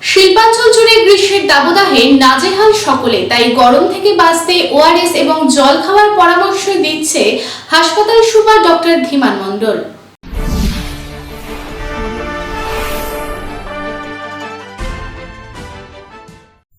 শিল্পাঞ্চল জুড়ে গ্রীষ্মের দাবদাহে নাজেহাল সকলে, তাই গরম থেকে বাঁচতে ওআরএস এবং জল খাওয়ার পরামর্শ দিচ্ছে হাসপাতাল সুপার ডক্টর ধীমান মণ্ডল।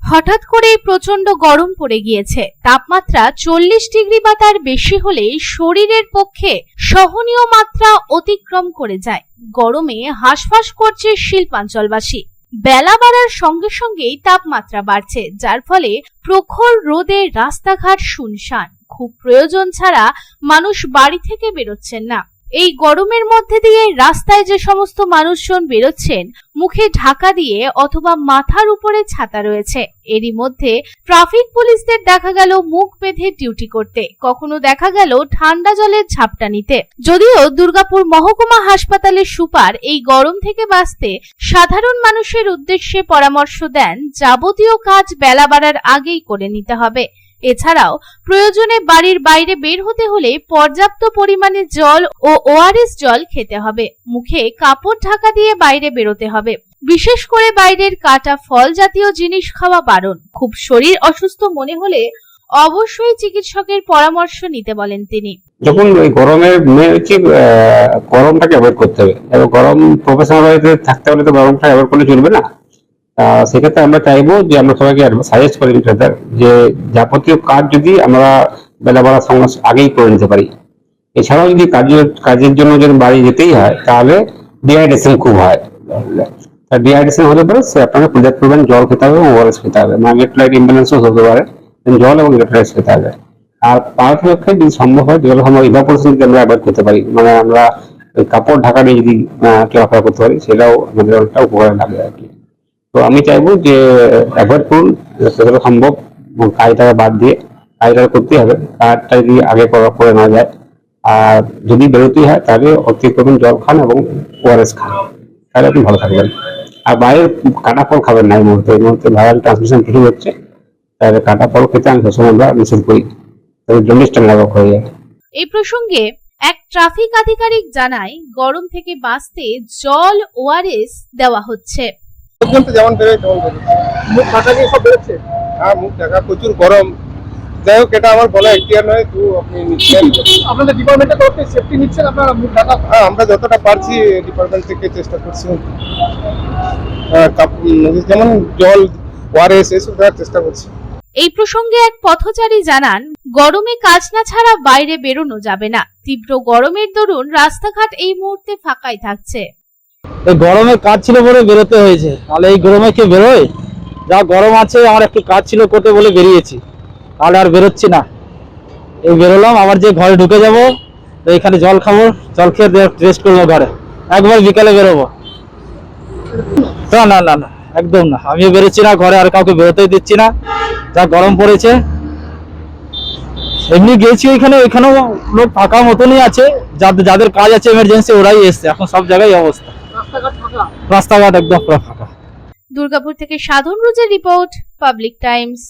হঠাৎ করে প্রচন্ড গরম পড়ে গিয়েছে। তাপমাত্রা 40 ডিগ্রি বা তার বেশি হলে শরীরের পক্ষে সহনীয় মাত্রা অতিক্রম করে যায়। গরমে হাঁসফাঁস করছে শিল্পাঞ্চলবাসী। বেলা বাড়ার সঙ্গে সঙ্গেই তাপমাত্রা বাড়ছে, যার ফলে প্রখর রোদে রাস্তাঘাট শুনশান। খুব প্রয়োজন ছাড়া মানুষ বাড়ি থেকে বেরোচ্ছেন না। এই গরমের মধ্যে দিয়ে রাস্তায় যে সমস্ত মানুষজন বেরোচ্ছেন, মুখে ঢাকা দিয়ে অথবা মাথার উপরে ছাতা রয়েছে। এরই মধ্যে ট্রাফিক পুলিশদের দেখা গেল মুখ বেঁধে ডিউটি করতে, কখনো দেখা গেল ঠান্ডা জলের ঝাপটা নিতে। যদিও দুর্গাপুর মহকুমা হাসপাতালের সুপার এই গরম থেকে বাঁচতে সাধারণ মানুষের উদ্দেশ্যে পরামর্শ দেন, যাবতীয় কাজ বেলা বাড়ার আগেই করে নিতে হবে। এছাড়াও প্রয়োজনে বাড়ির বাইরে বের হতে হলে পর্যাপ্ত পরিমাণে জল ও ওআরএস জল খেতে হবে। মুখে কাপড় ঢাকা দিয়ে বাইরে বেরোতে হবে। বিশেষ করে বাইরের কাটা ফল জাতীয় জিনিস খাওয়া বারণ। খুব শরীর অসুস্থ মনে হলে অবশ্যই চিকিৎসকের পরামর্শ নিতে বলেন তিনি। যখন ওই গরমের গরমটাকে অ্যাভয়েড করতে হবে, এবং গরম প্রফেশনাল থাকতে হলে তো গরমটা অ্যাভয়েড করলে চলবে না। সেক্ষেত্রে আমরা চাইবো যে আমরা সবাইকে সাজেস্ট করি যে যাবতীয় কাজ যদি আমরা বেলা বাড়ার সঙ্গে আগেই করে নিতে পারি। এছাড়াও যদি কাজের জন্য যদি বাড়ি যেতেই হয়, তাহলে ডিহাইড্রেশন খুব হয়। ডিহাইড্রেশন হলে পরে আপনাকে পর্যাপ্ত পরিমাণ জল খেতে হবে এবং ওআরএস খেতে হবে। মানে ইলেকট্রোলাইট ইমব্যালেন্সও হতে পারে, জল এবং ইলেকট্রোলাইট খেতে হবে। আর পাওয়ার পক্ষে যদি সম্ভব হয়, জল আমরা ইভাপোরেশন যদি আমরা অ্যাভয়েড করতে পারি, মানে আমরা কাপড় ঢাকা নিয়ে যদি চলাফেরা করতে পারি, সেটাও আমাদের অনেকটা উপকারে লাগবে আর কি। তো আমি চাইবো যে অ্যাভয়েড করুন যতটা সম্ভব, কাজটাকে বাদ দিয়ে কাজটা করতেই হবে। কাজটা যদি আগে করে না যায়, আর যদি বেরোতেই হয়, তাহলে অতিক্রমণ জল খান এবং ওআরএস খান, তাহলে আপনি ভালো থাকবেন। আর বাইরের কাটা ফল খাবেন না। এই মুহূর্তে ভাইরাল ট্রান্সমিশন শুরু হচ্ছে, তাহলে কাটা ফল খেতে আমি সবসময় আমরা নিষেধ করি, তবে জন্ডিসটা লাঘব হয়ে যায়। এই প্রসঙ্গে এক ট্রাফিক আধিকারিক জানায়, গরম থেকে বাঁচতে জল ওআরএস দেওয়া হচ্ছে। যেমন মুখ ঢাকা দিয়ে সব বেরোচ্ছে। হ্যাঁ, মুখ ঢাকা, প্রচুর গরম। যাই হোক, এটা আমার বলা এখতিয়ার নয়, তো আপনি নিচ্ছেন। আপনাদের ডিপার্টমেন্টের তরফে সেফটি নিচ্ছেন আপনারা মুখ ঢাকা? হ্যাঁ, আমরা যতটা পারছি ডিপার্টমেন্ট থেকে চেষ্টা করছি। যেমন জল, ওআরএস এসব দেওয়ার চেষ্টা করছি। এই প্রসঙ্গে এক পথচারী জানান, গরমে কাজ না ছাড়া বাইরে বেরোনো যাবে না। তীব্র গরমের দরুন রাস্তাঘাট এই মুহূর্তে ফাঁকাই থাকছে। এই গরমে কাজ ছিল বলে বেরোতে হয়েছে, তাহলে এই গরমে কে বেরোয়? যা গরম আছে, আমার একটু কাজ ছিল করতে বলে বেরিয়েছি, তাহলে আর বেরোচ্ছি না। এই বেরোলাম, আবার যে ঘরে ঢুকে যাব, তো এখানে জল খাবো, জল খেয়ে রেস্ট করবো ঘরে, একবার বিকালে বেরোবো। না না না না, একদম না, আমিও বেরোচ্ছি না, ঘরে আর কাউকে বেরোতেই দিচ্ছি না, যা গরম পড়েছে। এমনি গেছি ওইখানেও লোক ফাঁকা মতনই আছে, যাদের কাজ আছে এমার্জেন্সি, ওরাই এসছে। এখন সব জায়গায় অবস্থা, রাস্তাঘাট একদম পুরো ফাঁকা। দুর্গাপুর থেকে সাধন রুজের রিপোর্ট, পাবলিক টাইমস।